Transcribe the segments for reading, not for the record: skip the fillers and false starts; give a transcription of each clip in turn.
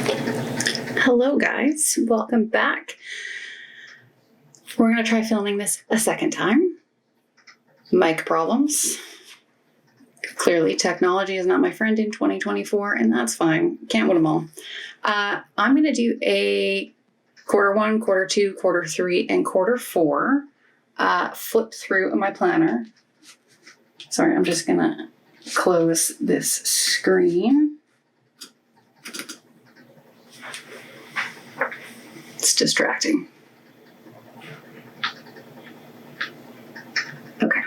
Hello guys, welcome back. We're going to try filming this a second time. Mic problems. Clearly technology is not my friend in 2024 and that's fine. Can't win them all. I'm going to do a Q1, Q2, Q3, and Q4 flip through my planner. Sorry, I'm just going to close this screen. It's distracting. Okay.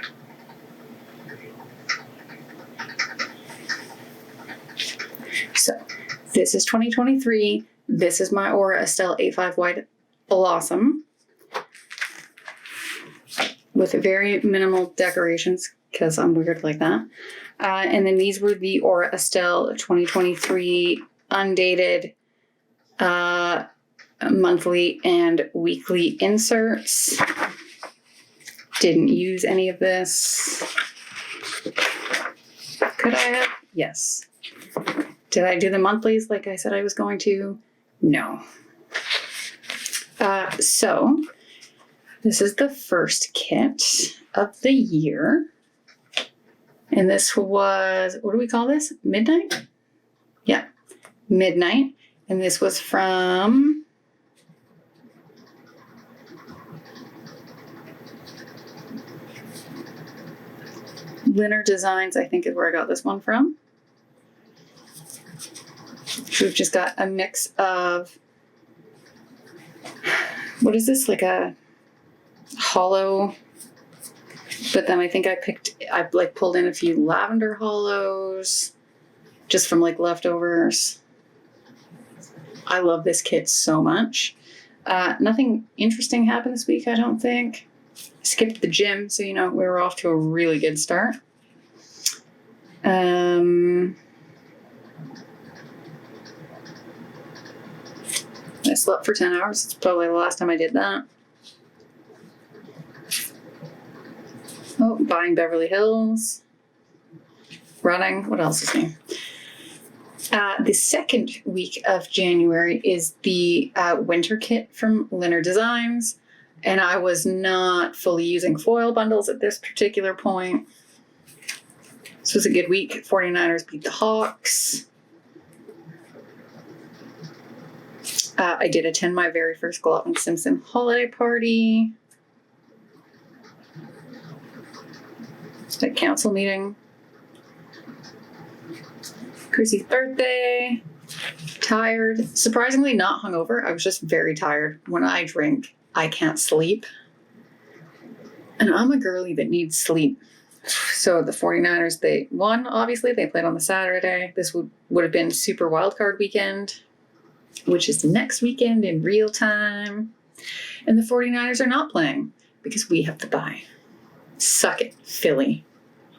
So this is 2023. This is my Aura Estelle A5 Wide Blossom with very minimal decorations because I'm weird like that. And then these were the Aura Estelle 2023 undated monthly and weekly inserts. Didn't use any of this. Could I have? Yes. Did I do the monthlies like I said I was going to? No. So this is the first kit of the year. And this was, what do we call this? Midnight? Yeah, Midnight. And this was from Linner Designs, I think is where I got this one from. We've just got a mix of, what is this, like a hollow, but then I think I pulled in a few lavender hollows just from like leftovers. I love this kit so much. Nothing interesting happened this week, I don't think. Skipped the gym, so we were off to a really good start. I slept for 10 hours. It's probably the last time I did that. Oh, buying Beverly Hills. Running. What else is new? The second week of January is the winter kit from Linner Designs. And I was not fully using foil bundles at this particular point. This was a good week. 49ers beat the Hawks. I did attend my very first Glotman Simpson holiday party. Just a council meeting. Chrissy's birthday. Tired. Surprisingly not hungover. I was just very tired. When I drink, I can't sleep. And I'm a girly that needs sleep. So the 49ers, they won, obviously. They played on the Saturday. This would have been Super Wildcard Weekend, which is next weekend in real time. And the 49ers are not playing because we have to buy. Suck it, Philly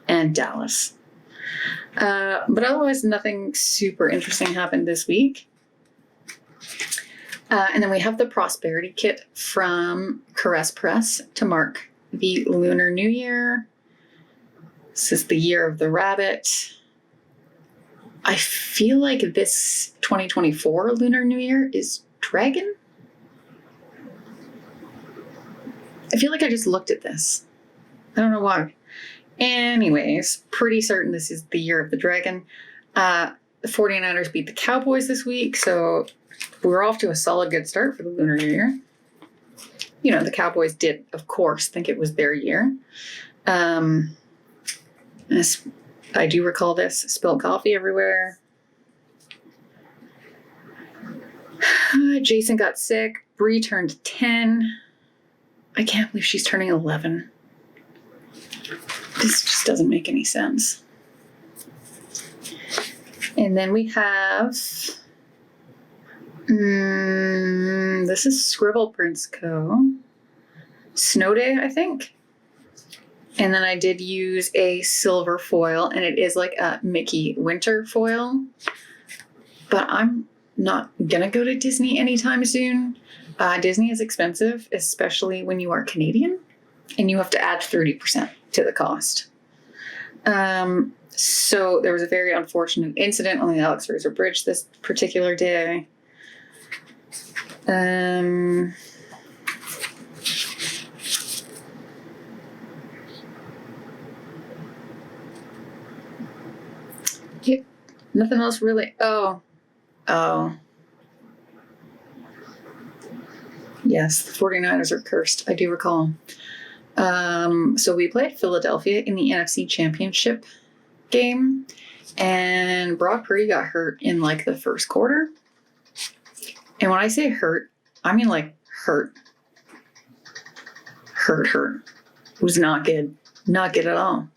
and Dallas. But otherwise, nothing super interesting happened this week. And then we have the Prosperity Kit from Caress Press to mark the Lunar New Year. This is the year of the rabbit. I feel like this 2024 Lunar New Year is dragon. I feel like I just looked at this. I don't know why. Anyways, pretty certain this is the year of the dragon. The 49ers beat the Cowboys this week, so we're off to a solid good start for the Lunar New Year. The Cowboys did, of course, think it was their year. I do recall this. Spilled coffee everywhere. Jason got sick. Bree turned 10. I can't believe she's turning 11. This just doesn't make any sense. And then we have... this is Scribble Prints Co. Snow Day, I think. And then I did use a silver foil, and it is like a Mickey winter foil. But I'm not gonna go to Disney anytime soon. Disney is expensive, especially when you are Canadian, and you have to add 30% to the cost. So there was a very unfortunate incident on the Alex Fraser Bridge this particular day. Yeah, nothing else really. Oh. Yes, the 49ers are cursed. I do recall. So we played Philadelphia in the NFC Championship game, and Brock Purdy got hurt in like the first quarter. And when I say hurt, I mean like hurt. Hurt. It was not good. Not good at all.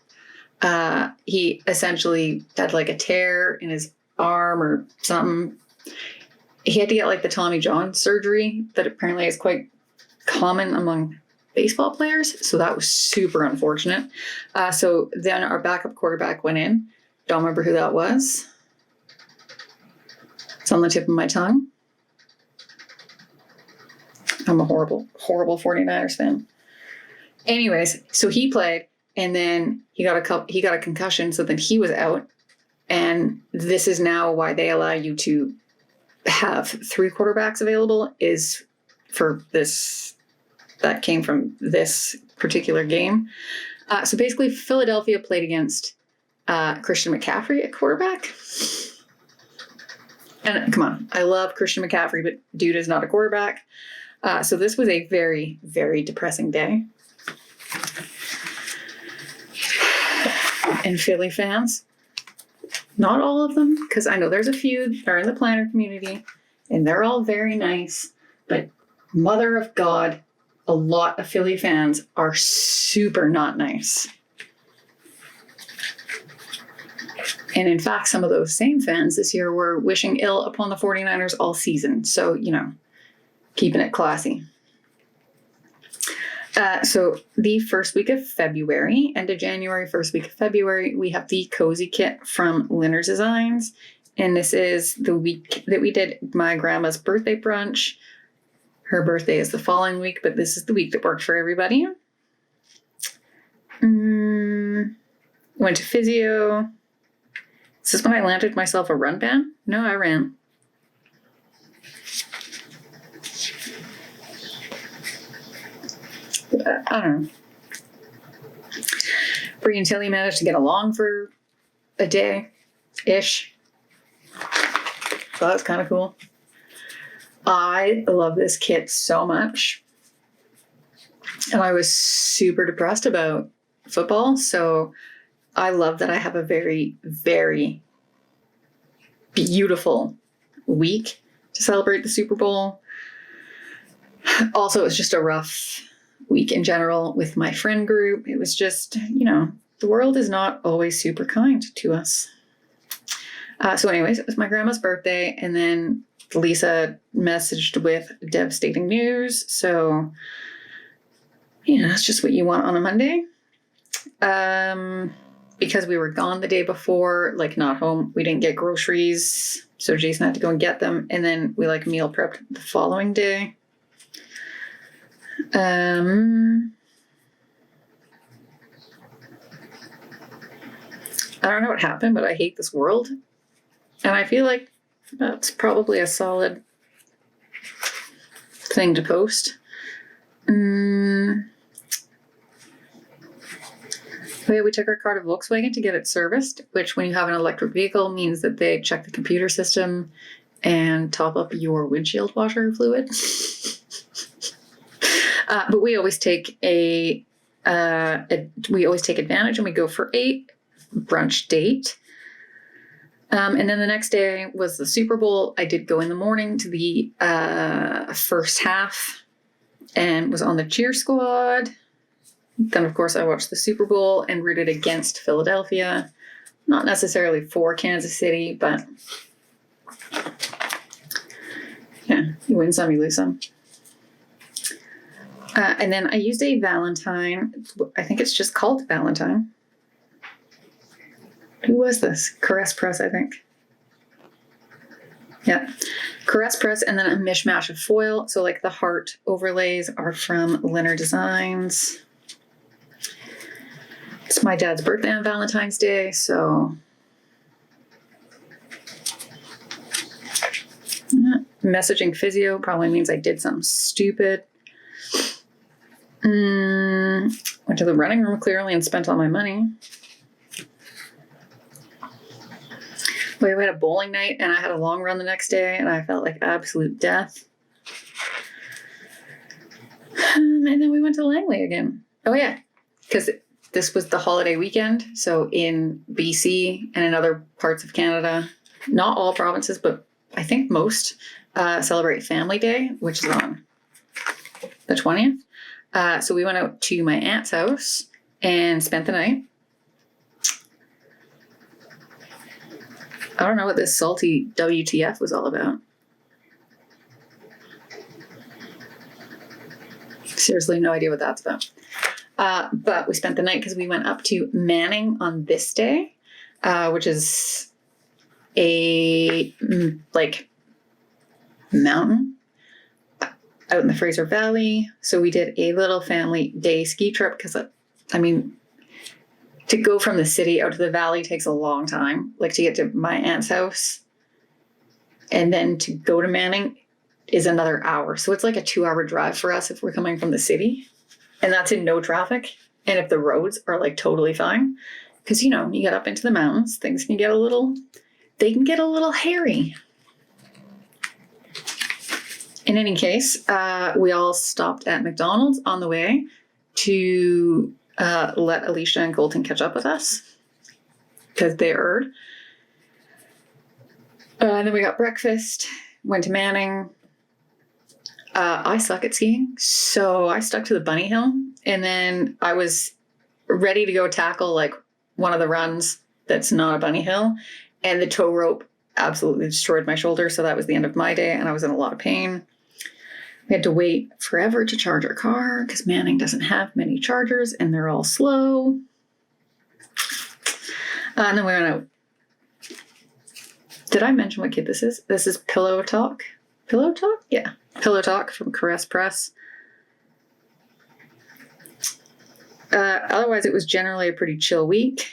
He essentially had like a tear in his arm or something. He had to get like the Tommy John surgery that apparently is quite common among baseball players. So that was super unfortunate. So then our backup quarterback went in. Don't remember who that was. It's on the tip of my tongue. I'm a horrible 49ers fan. Anyways, so he played, and then he got a concussion, so then he was out. And this is now why they allow you to have 3 quarterbacks available, is for this, that came from this particular game. So basically Philadelphia played against Christian McCaffrey at quarterback. And come on, I love Christian McCaffrey, but dude is not a quarterback. So this was a very, very depressing day. And Philly fans, not all of them, because I know there's a few that are in the planner community, and they're all very nice, but mother of God, a lot of Philly fans are super not nice. And in fact, some of those same fans this year were wishing ill upon the 49ers all season. So, you know, keeping it classy. So the first week of February, end of January, first week of February, we have the Cozy Kit from Linner Designs. And this is the week that we did my grandma's birthday brunch. Her birthday is the following week, but this is the week that worked for everybody. Went to physio. Is this when I landed myself a run band? No, I ran. I don't know. Bree and Tilly managed to get along for a day-ish. So that was kind of cool. I love this kit so much. And I was super depressed about football. So I love that I have a very, very beautiful week to celebrate the Super Bowl. Also, it was just a rough week in general with my friend group. It was just, you know, the world is not always super kind to us. So anyways, it was my grandma's birthday, and then Lisa messaged with devastating news. So, you know, that's just what you want on a Monday. Because we were gone the day before, like not home, we didn't get groceries. So Jason had to go and get them. And then we like meal prepped the following day. I don't know what happened, but I hate this world. And I feel like that's probably a solid thing to post. Yeah, we took our car to Volkswagen to get it serviced, which when you have an electric vehicle means that they check the computer system and top up your windshield washer fluid. But we always take advantage, and we go for a brunch date. And then the next day was the Super Bowl. I did go in the morning to the first half and was on the cheer squad. Then, of course, I watched the Super Bowl and rooted against Philadelphia. Not necessarily for Kansas City, but yeah, you win some, you lose some. And then I used a Valentine. I think it's just called Valentine. Who was this? Caress Press, I think. Yeah. Caress Press, and then a mishmash of foil. So like the heart overlays are from Linner Designs. It's my dad's birthday on Valentine's Day, so Messaging physio probably means I did something stupid. Went to the running room clearly and spent all my money. We had a bowling night and I had a long run the next day and I felt like absolute death. And then we went to Langley again. Oh yeah, because this was the holiday weekend. So in BC and in other parts of Canada, not all provinces, but I think most celebrate Family Day, which is on the 20th. So we went out to my aunt's house and spent the night. I don't know what this salty WTF was all about. Seriously, no idea what that's about. But we spent the night because we went up to Manning on this day, which is a mountain out in the Fraser Valley. So we did a little family day ski trip because, to go from the city out to the valley takes a long time, like to get to my aunt's house. And then to go to Manning is another hour. So it's like a 2-hour drive for us if we're coming from the city. And that's in no traffic. And if the roads are like totally fine. Because, you get up into the mountains, things can get a little hairy. In any case, we all stopped at McDonald's on the way to let Alicia and Colton catch up with us because they erred. And then we got breakfast, went to Manning. I suck at skiing, so I stuck to the bunny hill, and then I was ready to go tackle like one of the runs that's not a bunny hill, and the tow rope absolutely destroyed my shoulder, so that was the end of my day, and I was in a lot of pain. We had to wait forever to charge our car because Manning doesn't have many chargers and they're all slow. And then we went out. Did I mention what kit this is? This is Pillow Talk. Pillow Talk? Yeah. Pillow Talk from Caress Press. Otherwise, it was generally a pretty chill week.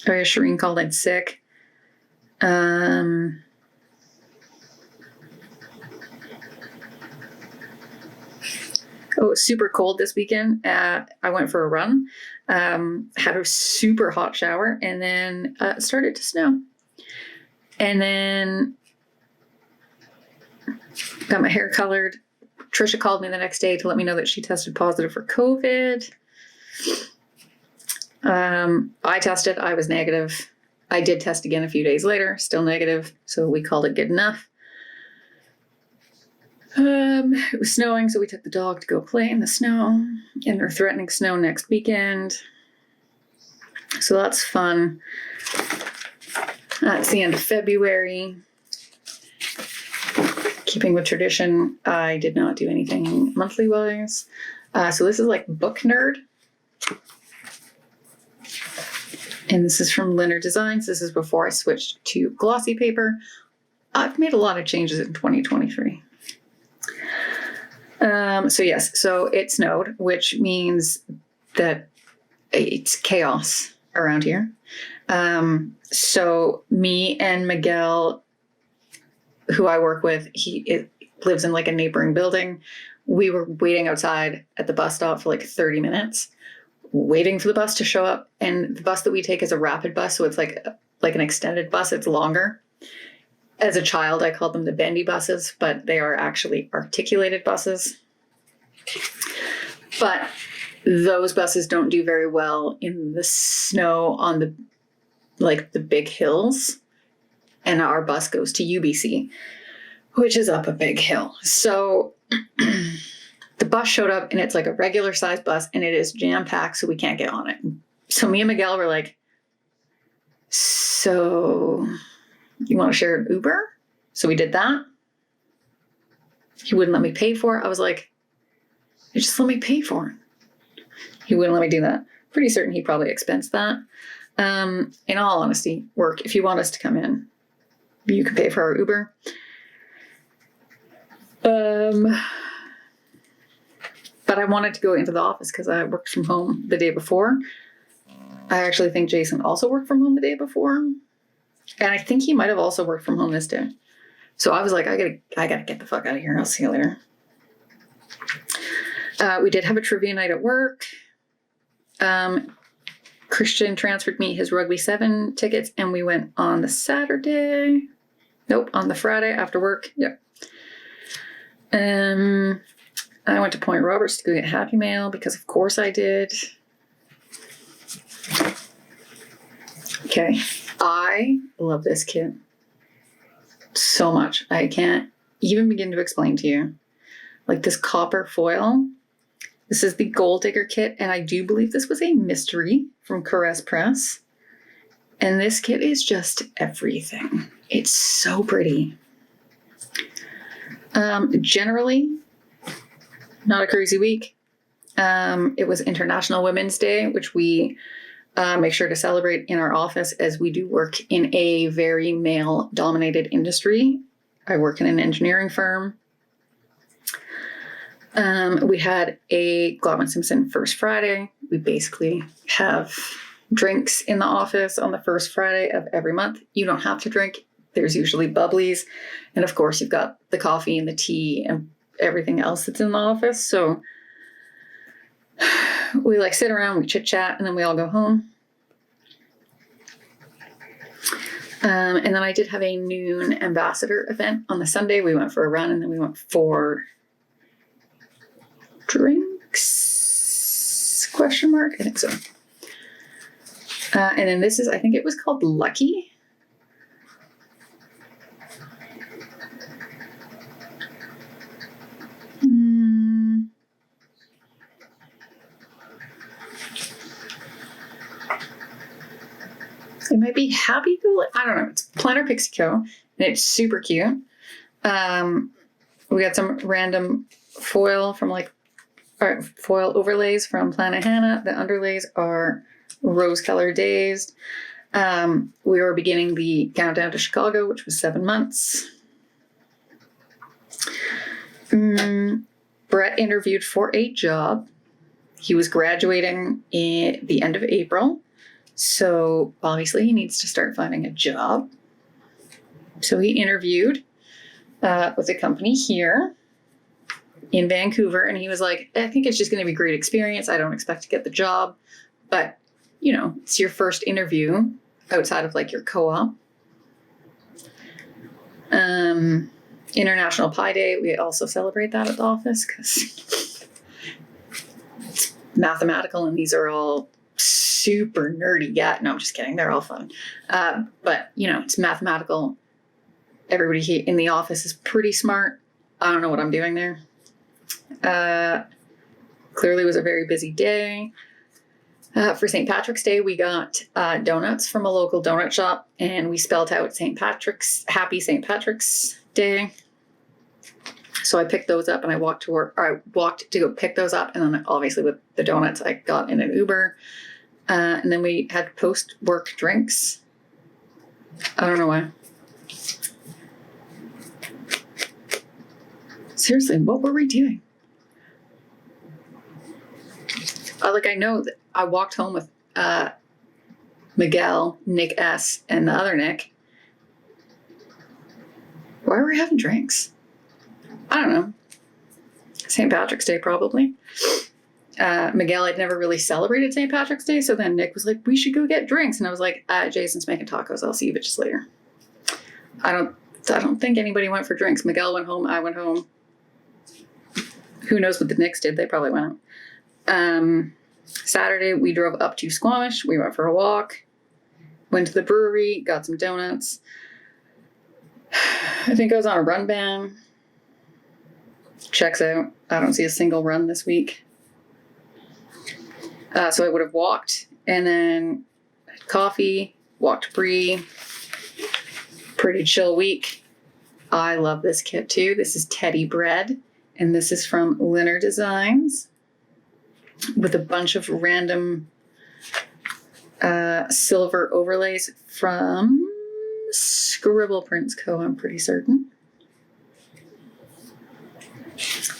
Oh yeah, Shireen called in sick. Oh, it was super cold this weekend. I went for a run, had a super hot shower, and then it started to snow. And then got my hair colored. Trisha called me the next day to let me know that she tested positive for COVID. I tested. I was negative. I did test again a few days later, still negative, so we called it good enough. It was snowing, so we took the dog to go play in the snow, and they're threatening snow next weekend. So that's fun. It's the end of February. Keeping with tradition, I did not do anything monthly wise. So this is like Book Nerd. And this is from Leonard Designs. This is before I switched to glossy paper. I've made a lot of changes in 2023. So it snowed, which means that it's chaos around here. So me and Miguel, who I work with, he lives in like a neighboring building. We were waiting outside at the bus stop for like 30 minutes, waiting for the bus to show up. And the bus that we take is a rapid bus, so it's like an extended bus. It's longer. As a child, I called them the bendy buses, but they are actually articulated buses. But those buses don't do very well in the snow on the big hills. And our bus goes to UBC, which is up a big hill. So the bus showed up and it's like a regular sized bus and it is jam packed, so we can't get on it. So me and Miguel were like, so you want to share an Uber? So we did that. He wouldn't let me pay for it. I was like, you just let me pay for it. He wouldn't let me do that. Pretty certain he probably expensed that. In all honesty, work, if you want us to come in, you can pay for our Uber. But I wanted to go into the office because I worked from home the day before. I actually think Jason also worked from home the day before. And I think he might have also worked from home this day. So I was like, I gotta get the fuck out of here. I'll see you later. We did have a trivia night at work. Christian transferred me his Rugby 7 tickets, and we went on the Saturday. Nope, on the Friday after work. Yep. I went to Point Roberts to go get Happy Mail because of course I did. Okay. I love this kit so much. I can't even begin to explain to you. Like this copper foil. This is the Gold Digger kit, and I do believe this was a mystery from Caress Press. And this kit is just everything. It's so pretty. Generally, not a crazy week. It was International Women's Day, which we make sure to celebrate in our office as we do work in a very male-dominated industry. I work in an engineering firm. We had a Glauben Simpson First Friday. We basically have drinks in the office on the first Friday of every month. You don't have to drink. There's usually bubblies. And of course, you've got the coffee and the tea and everything else that's in the office. So we like sit around, we chit chat, and then we all go home. And then I did have a noon ambassador event on the Sunday. We went for a run and then we went for drinks? Question mark? I think so. And then this is, I think it was called Lucky. It might be Happy Go. I don't know. It's Planner Pixie Co. And it's super cute. We got some random foil from foil overlays from Planet Hannah. The underlays are rose color dazed. We were beginning the countdown to Chicago, which was 7 months. Brett interviewed for a job. He was graduating in the end of April. So obviously he needs to start finding a job. So he interviewed with a company here in Vancouver, and he was like, I think it's just going to be a great experience. I don't expect to get the job, but you know, it's your first interview outside of like your co-op. International Pie Day, we also celebrate that at the office because it's mathematical and these are all super nerdy. Yeah, no, I'm just kidding. They're all fun. But you know, it's mathematical. Everybody here in the office is pretty smart. I don't know what I'm doing there. Clearly was a very busy day. For St. Patrick's Day, we got donuts from a local donut shop, and we spelled out Happy St. Patrick's Day. So I picked those up and I walked to work, or I walked to go pick those up. And then obviously with the donuts, I got in an Uber. And then we had post-work drinks. I don't know why. Seriously, what were we doing? I know that I walked home with Miguel, Nick S., and the other Nick. Why were we having drinks? I don't know. St. Patrick's Day, probably. Miguel had never really celebrated St. Patrick's Day, so then Nick was like, we should go get drinks. And I was like, Jason's making tacos. I'll see you bitches later. I don't think anybody went for drinks. Miguel went home. I went home. Who knows what the Knicks did? They probably went out. Saturday, we drove up to Squamish. We went for a walk. Went to the brewery. Got some donuts. I think I was on a run ban. Checks out. I don't see a single run this week. So I would have walked and then had coffee, walked Brie. Pretty chill week. I love this kit too. This is Teddy Bread, and this is from Linner Designs with a bunch of random silver overlays from Scribble Prints Co., I'm pretty certain.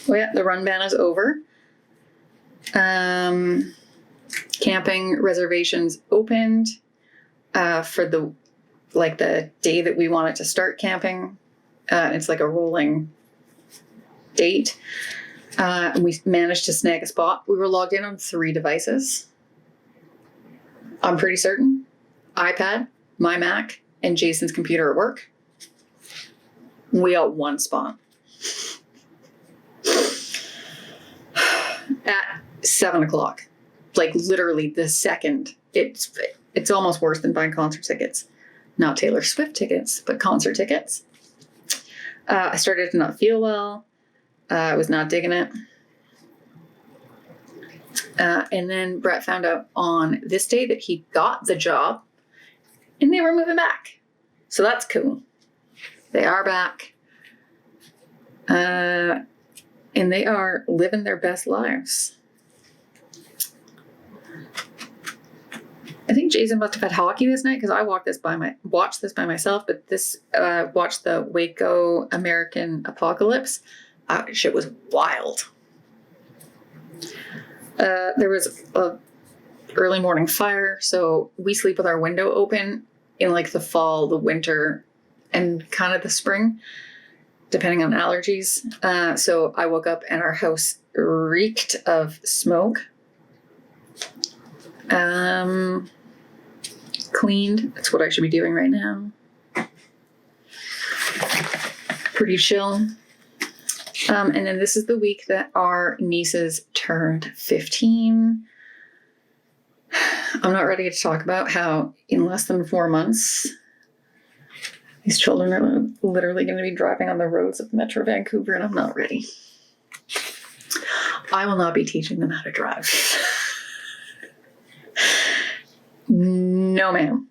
Oh yeah, the run ban is over. Camping reservations opened for the day that we wanted to start camping. It's like a rolling date. We managed to snag a spot. We were logged in on 3 devices. I'm pretty certain. iPad, my Mac, and Jason's computer at work. We got 1 spot. At 7 o'clock. Like literally the second. It's almost worse than buying concert tickets. Not Taylor Swift tickets, but concert tickets. I started to not feel well. I was not digging it. And then Brett found out on this day that he got the job and they were moving back. So that's cool. They are back. And they are living their best lives. I think Jason must have had hockey this night because I watched this by myself, but watched the Waco American Apocalypse. Shit was wild. There was a early morning fire, so we sleep with our window open in like the fall, the winter, and kind of the spring, depending on allergies. So I woke up and our house reeked of smoke. Cleaned. That's what I should be doing right now. Pretty chill. And then this is the week that our nieces turned 15. I'm not ready to talk about how in less than 4 months, these children are literally going to be driving on the roads of Metro Vancouver, and I'm not ready. I will not be teaching them how to drive. No, ma'am.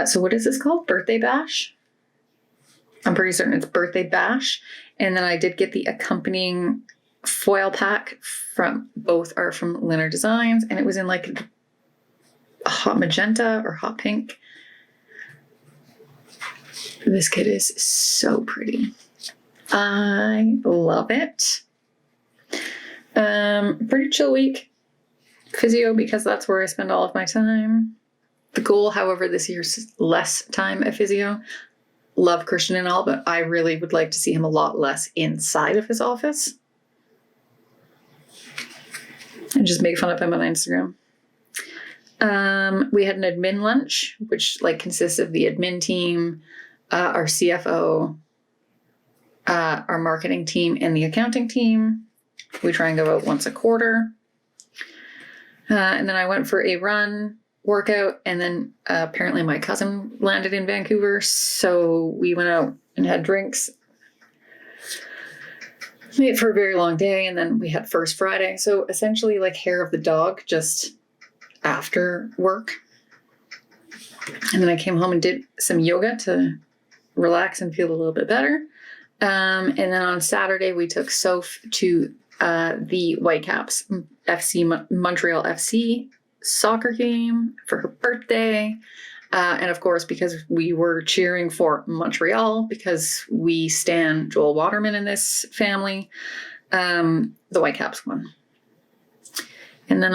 So what is this called? Birthday Bash? I'm pretty certain it's Birthday Bash. And then I did get the accompanying foil pack from Linner Designs, and it was in like a hot magenta or hot pink. This kit is so pretty. I love it. Pretty chill week. Physio, because that's where I spend all of my time. The goal, however, this year is less time at physio. Love Christian and all, but I really would like to see him a lot less inside of his office. And just make fun of him on Instagram. We had an admin lunch, which consists of the admin team, our CFO, our marketing team, and the accounting team. We try and go out once a quarter. And then I went for a run, workout, and then apparently my cousin landed in Vancouver, so we went out and had drinks. Made it for a very long day, and then we had First Friday. So essentially hair of the dog just after work. And then I came home and did some yoga to relax and feel a little bit better. And then on Saturday, we took Soph to the Whitecaps Montreal FC soccer game for her birthday. And of course, because we were cheering for Montreal, because we stan Joel Waterman in this family, the Whitecaps won. And then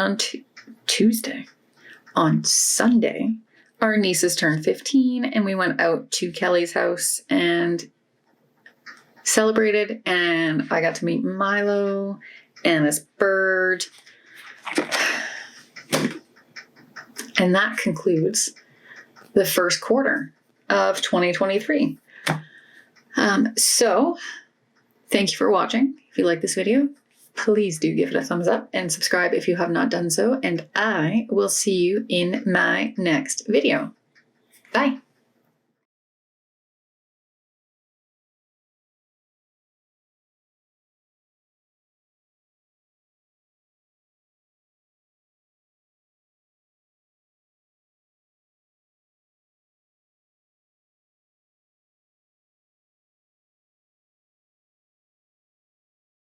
on Sunday, our nieces turned 15, and we went out to Kelly's house and celebrated, and I got to meet Milo and this bird. And that concludes the first quarter of 2023. So thank you for watching. If you like this video, please do give it a thumbs up and subscribe if you have not done so. And I will see you in my next video. Bye.